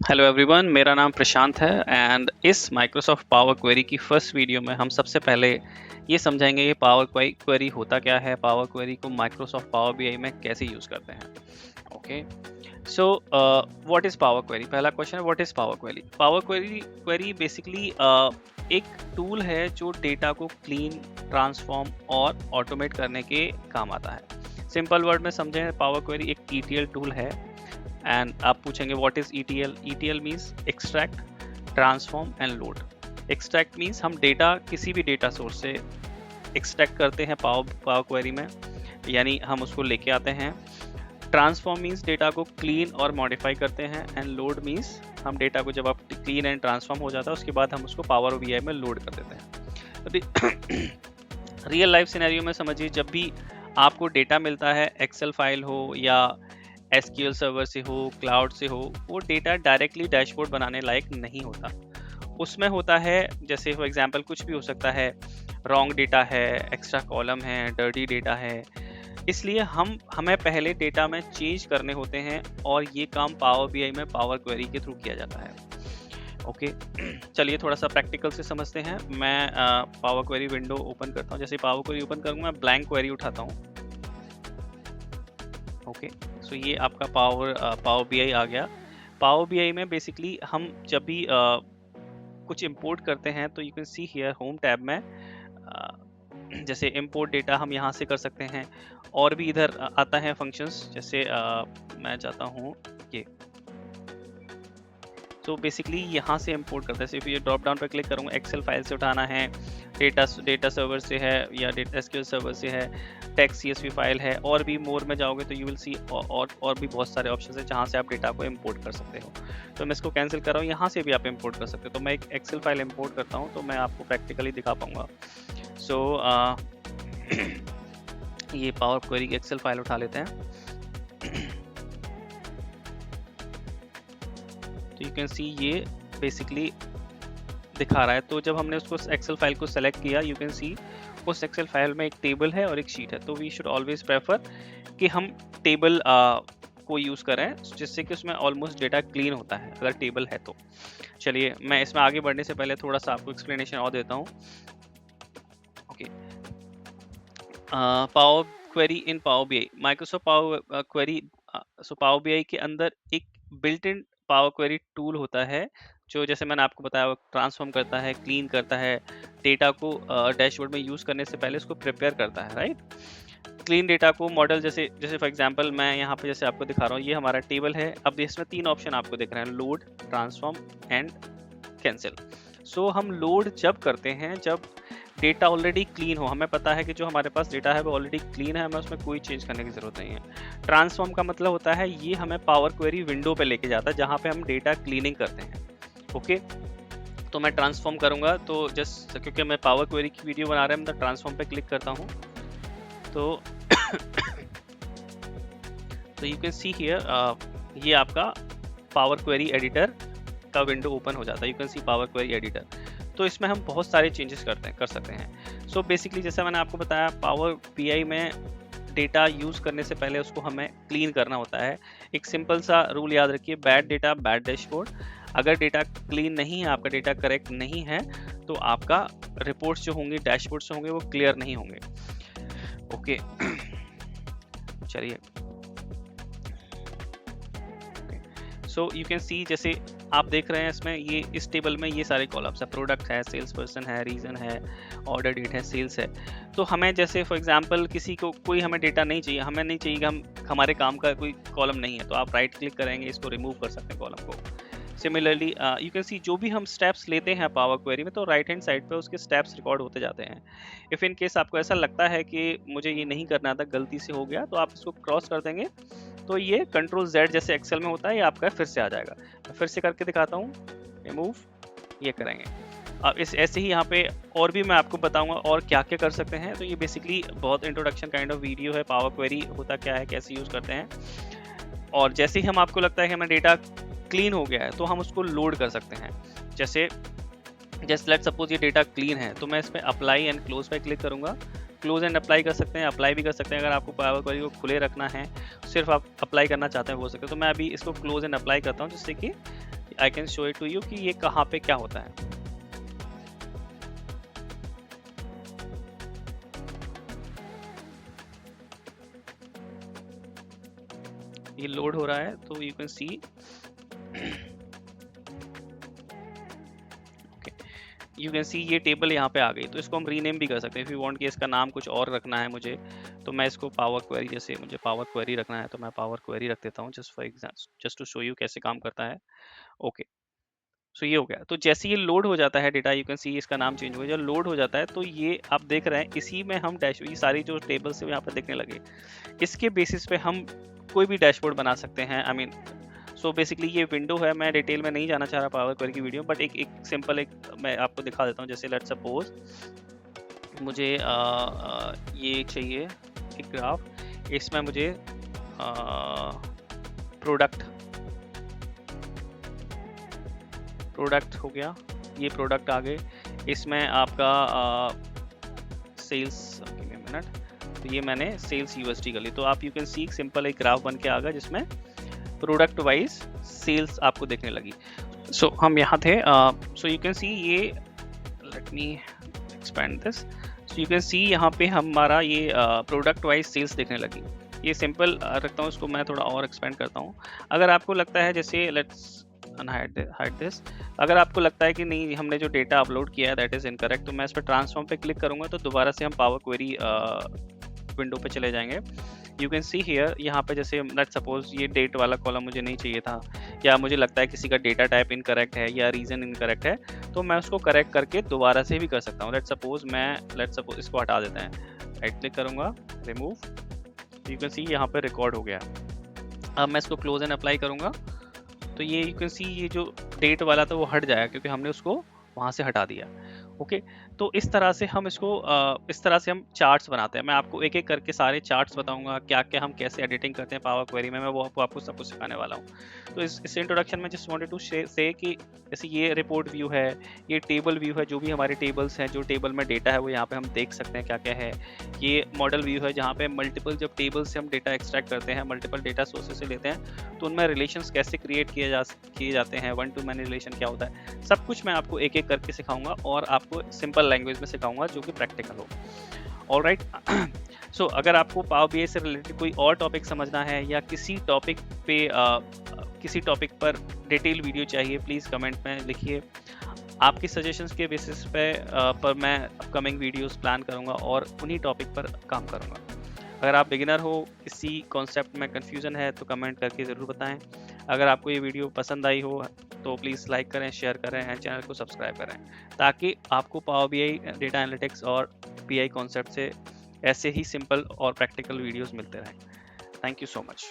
Hello everyone, मेरा नाम प्रशांत है एंड इस माइक्रोसॉफ्ट पावर क्वेरी की फर्स्ट वीडियो में हम सबसे पहले ये समझाएंगे कि पावर क्वेरी होता क्या है, पावर क्वेरी को माइक्रोसॉफ्ट पावर बीआई में कैसे यूज़ करते हैं। Okay, so what is power query? पहला क्वेश्चन है, what is power query? Power query basically एक टूल है जो डेटा को क्लीन, ट्रांसफॉर्म और ऑटोमेट करने के काम आता है। सिंपल वर्ड में समझें, पावर क्वेरी एक ईटीएल टूल है। एंड आप पूछेंगे what is ETL? ETL means extract, transform and load. Extract means हम डेटा किसी भी डेटा सोर्स से एक्सट्रैक्ट करते हैं पावर क्वेरी में, यानी हम उसको लेके आते हैं। ट्रांसफॉर्म मीन्स डेटा को क्लीन और मॉडिफाई करते हैं। एंड लोड मीन्स हम डेटा को जब आप क्लीन एंड ट्रांसफॉर्म हो जाता है उसके बाद हम उसको पावर बीआई में लोड कर देते हैं। रियल लाइफ सिनेरियो में समझिए, जब भी आपको डेटा मिलता है, एक्सेल फाइल हो या एसक्यूएल सर्वर से हो, क्लाउड से हो, वो डेटा डायरेक्टली डैशबोर्ड बनाने लायक नहीं होता। उसमें होता है, जैसे फॉर एग्जांपल कुछ भी हो सकता है, रॉन्ग डेटा है, एक्स्ट्रा कॉलम है, डर्टी डेटा है। इसलिए हमें पहले डेटा में चेंज करने होते हैं और ये काम पावर बीआई में पावर क्वेरी के थ्रू किया जाता है। ओके, चलिए थोड़ा सा प्रैक्टिकल से समझते हैं। मैं पावर क्वेरी विंडो ओपन करता हूँ। जैसे पावर क्वेरी ओपन करूँगा, मैं ब्लैंक क्वेरी उठाता हूँ। ओके, सो ये आपका पावर बीआई आ गया। पावर बीआई में बेसिकली हम जब भी कुछ इंपोर्ट करते हैं तो you can see here home tab में जैसे इंपोर्ट डेटा हम यहाँ से कर सकते हैं। और भी इधर आता है फंक्शंस, जैसे मैं चाहता हूँ ये, तो बेसिकली यहाँ से इंपोर्ट करते हैं। सिर्फ ये ड्रॉप डाउन पर क्लिक करूँगा, एक्सेल फाइल से उठाना है, डेटा सर्वर से है या डेटा एसक्यूएल सर्वर से है, टेक्स्ट सीएसवी फाइल है, और भी मोर में जाओगे तो यू विल सी और भी बहुत सारे ऑप्शन है जहाँ से आप डेटा को इंपोर्ट कर सकते हो। तो मैं इसको कैंसिल कर रहा हूँ, यहाँ से भी आप इंपोर्ट कर सकते हो। तो मैं एक एक्सेल फाइल इंपोर्ट करता हूँ तो मैं आपको प्रैक्टिकली दिखा पाऊँगा। सो ये पावर क्वेरी की एक्सेल फाइल उठा लेते हैं। तो यू कैन सी ये बेसिकली दिखा रहा है। तो जब हमने उसको एक्सेल फाइल को सेलेक्ट किया, यू कैन सी उस एक्सेल फाइल में एक टेबल है और एक शीट है। तो वी शुड ऑलवेज प्रेफर कि हम टेबल को यूज़ करें, जिससे कि उसमें ऑलमोस्ट डेटा क्लीन होता है अगर टेबल है तो। चलिए, मैं इसमें आगे बढ़ने से पहले थोड़ा सा आपको एक्सप्लेनेशन और देता हूँ। Okay, power query in power BI, Microsoft power query. So power BI के अंदर एक built in power query tool होता है जो, जैसे मैंने आपको बताया, वो ट्रांसफॉर्म करता है, क्लीन करता है, डेटा को डैशबोर्ड में यूज़ करने से पहले उसको प्रिपेयर करता है, राइट। क्लीन डेटा को मॉडल, जैसे जैसे फॉर एग्जांपल मैं यहाँ पे जैसे आपको दिखा रहा हूँ, ये हमारा टेबल है। अब इसमें 3 ऑप्शन आपको दिख रहे हैं, लोड, ट्रांसफॉर्म एंड कैंसिल। सो हम लोड जब करते हैं जब डेटा ऑलरेडी क्लीन हो, हमें पता है कि जो हमारे पास डेटा है वो ऑलरेडी क्लीन है, हमें उसमें कोई चेंज करने की जरूरत नहीं है। ट्रांसफॉर्म का मतलब होता है ये हमें पावर क्वेरी विंडो पे लेके जाता है जहाँ पे हम डेटा क्लीनिंग करते हैं। ओके, तो मैं ट्रांसफॉर्म करूंगा, तो जस्ट क्योंकि मैं पावर क्वेरी की वीडियो बना रहा हूँ तो ट्रांसफॉर्म पे क्लिक करता हूँ। तो तो यू कैन सी हियर ये आपका पावर क्वेरी एडिटर का विंडो ओपन हो जाता है। You can see power query editor. तो इसमें हम बहुत सारे चेंजेस कर सकते हैं। सो बेसिकली जैसे मैंने आपको बताया, पावर बीआई में डेटा यूज़ करने से पहले उसको हमें क्लीन करना होता है। एक सिंपल सा रूल याद रखिए, बैड डेटा बैड डैशबोर्ड। अगर डेटा क्लीन नहीं है, आपका डेटा करेक्ट नहीं है, तो आपका रिपोर्ट्स जो होंगी, डैशबोर्ड्स जो होंगे, वो क्लियर नहीं होंगे। ओके, चलिए, सो यू कैन सी, जैसे आप देख रहे हैं इसमें, ये इस टेबल में ये सारे कॉलम्स है, प्रोडक्ट है, सेल्स पर्सन है, रीजन है, ऑर्डर डेट है, सेल्स है। तो हमें जैसे फॉर एग्जांपल किसी को कोई हमें डेटा नहीं चाहिए, हमें नहीं चाहिए कि हमारे काम का कोई कॉलम नहीं है, तो आप राइट क्लिक करेंगे, इसको रिमूव कर सकते हैं कॉलम को। सिमिलरली यू कैन सी जो भी हम स्टेप्स लेते हैं पावर क्वेरी में, तो राइट हैंड साइड पे उसके स्टेप्स रिकॉर्ड होते जाते हैं। इफ़ इन केस आपको ऐसा लगता है कि मुझे ये नहीं करना था, गलती से हो गया, तो आप इसको क्रॉस कर देंगे, तो ये कंट्रोल Z जैसे एक्सेल में होता है, ये आपका फिर से आ जाएगा। मैं फिर से करके दिखाता हूँ, रिमूव, ये करेंगे। अब इस ऐसे ही यहाँ पे और भी मैं आपको बताऊंगा और क्या क्या कर सकते हैं। तो ये बेसिकली बहुत इंट्रोडक्शन काइंड ऑफ वीडियो है, पावर क्वेरी होता क्या है, कैसे यूज़ करते हैं। और जैसे ही हम आपको लगता है कि हमें डेटा क्लीन हो गया है, तो हम उसको लोड कर सकते हैं। जैसे लेट सपोज ये डेटा क्लीन है, तो मैं इसमें अप्लाई एंड क्लोज पे क्लिक करूंगा। क्लोज एंड अप्लाई कर सकते हैं, अप्लाई भी कर सकते हैं। अगर आपको पावर क्वेरी को खुले रखना है, सिर्फ आप अप्लाई करना चाहते हैं, हो सकता है। तो मैं अभी इसको क्लोज एंड अप्लाई करता हूँ, जिससे कि I can show it to you कि ये कहाँ पे क्या होता है। ये लोड हो रहा है तो you can see you can see ये टेबल यहाँ पे आ गई। तो इसको हम रीनेम भी कर सकते हैं इफ़ यू वांट कि इसका नाम कुछ और रखना है मुझे, तो मैं इसको पावर क्वेरी, जैसे मुझे पावर क्वेरी रखना है तो मैं पावर क्वेरी रख देता हूँ, just for example, just to show you कैसे काम करता है। ओके, सो ये हो गया। तो जैसे ये लोड हो जाता है डेटा, यू कैन सी इसका नाम चेंज हो गया। जब लोड हो जाता है तो ये आप देख रहे हैं, इसी में हम डैश, ये सारी जो टेबल्स है यहाँ पर दिखने लगे, इसके बेसिस पे हम कोई भी डैशबोर्ड बना सकते हैं। आई मीन सो बेसिकली ये विंडो है, मैं डिटेल में नहीं जाना चाह रहा पावर क्वेरी की वीडियो, बट एक सिंपल एक मैं आपको दिखा देता हूँ। जैसे लेट्स सपोज मुझे ये चाहिए एक ग्राफ, इसमें मुझे प्रोडक्ट हो गया, ये प्रोडक्ट आ गए, इसमें आपका सेल्स मिनट, तो ये मैंने सेल्स यूएसडी कर ली। तो आप यू कैन सी सिंपल एक ग्राफ बन के आ गया जिसमें प्रोडक्ट वाइज सेल्स आपको देखने लगी। सो हम यहाँ थे, सो यू कैन सी ये, let me expand this, so you can see यहाँ पे हमारा ये प्रोडक्ट वाइज सेल्स देखने लगी। ये सिंपल रखता हूँ, इसको मैं थोड़ा और एक्सपेंड करता हूँ। अगर आपको लगता है, जैसे लेट्स हाइड दिस, अगर आपको लगता है कि नहीं हमने जो डेटा अपलोड किया है दैट इज इनकरेक्ट, तो मैं इस पर ट्रांसफॉर्म पे क्लिक करूंगा तो दोबारा से हम पावर क्वेरी विंडो पे चले जाएंगे। यू कैन सी हियर, यहाँ पे जैसे लेट्स सपोज ये डेट वाला कॉलम मुझे नहीं चाहिए था, या मुझे लगता है किसी का डेटा टाइप इनकरेक्ट है या रीजन इनकरेक्ट है, तो मैं उसको करेक्ट करके दोबारा से भी कर सकता हूँ। लेट्स सपोज इसको हटा देते हैं, राइट क्लिक करूंगा, रिमूव, यू कैन सी यहाँ पे रिकॉर्ड हो गया। अब मैं इसको क्लोज एंड अप्लाई करूंगा तो ये यू कैन सी ये जो डेट वाला था वो हट जाएगा क्योंकि हमने उसको वहाँ से हटा दिया। ओके, तो इस तरह से हम इसको इस तरह से हम चार्ट्स बनाते हैं। मैं आपको एक एक करके सारे चार्ट्स बताऊंगा, क्या क्या हम कैसे एडिटिंग करते हैं पावर क्वेरी में, मैं वो आपको सब कुछ सिखाने वाला हूँ। तो इस इंट्रोडक्शन में जस्ट वांटेड टू से कि जैसे ये रिपोर्ट व्यू है, ये टेबल व्यू है, जो भी हमारे टेबल्स हैं, जो टेबल में डेटा है वो यहाँ पे हम देख सकते हैं क्या क्या है। ये मॉडल व्यू है जहाँ पे मल्टीपल, जब टेबल से हम डेटा एक्सट्रैक्ट करते हैं, मल्टीपल डेटा सोर्सेज से लेते हैं, तो उनमें रिलेशंस कैसे क्रिएट किए जाते हैं, वन टू मैनी रिलेशन क्या होता है, सब कुछ मैं आपको एक एक करके सिखाऊंगा और आपको सिंपल लैंग्वेज में सिखाऊंगा जो कि प्रैक्टिकल हो। ऑलराइट, सो अगर आपको पावर बीआई से रिलेटेड कोई और टॉपिक समझना है या किसी टॉपिक पर डिटेल वीडियो चाहिए, प्लीज़ कमेंट में लिखिए। आपकी सजेशंस के बेसिस पर मैं अपकमिंग वीडियोस प्लान करूंगा और उन्हीं टॉपिक पर काम करूंगा। अगर आप बिगिनर हो, किसी कॉन्सेप्ट में कन्फ्यूजन है तो कमेंट करके ज़रूर बताएं। अगर आपको ये वीडियो पसंद आई हो तो प्लीज़ लाइक करें, शेयर करें एंड चैनल को सब्सक्राइब करें, ताकि आपको पावर बीआई, डेटा एनालिटिक्स और बीआई कॉन्सेप्ट से ऐसे ही सिंपल और प्रैक्टिकल वीडियोस मिलते रहें। Thank you so much.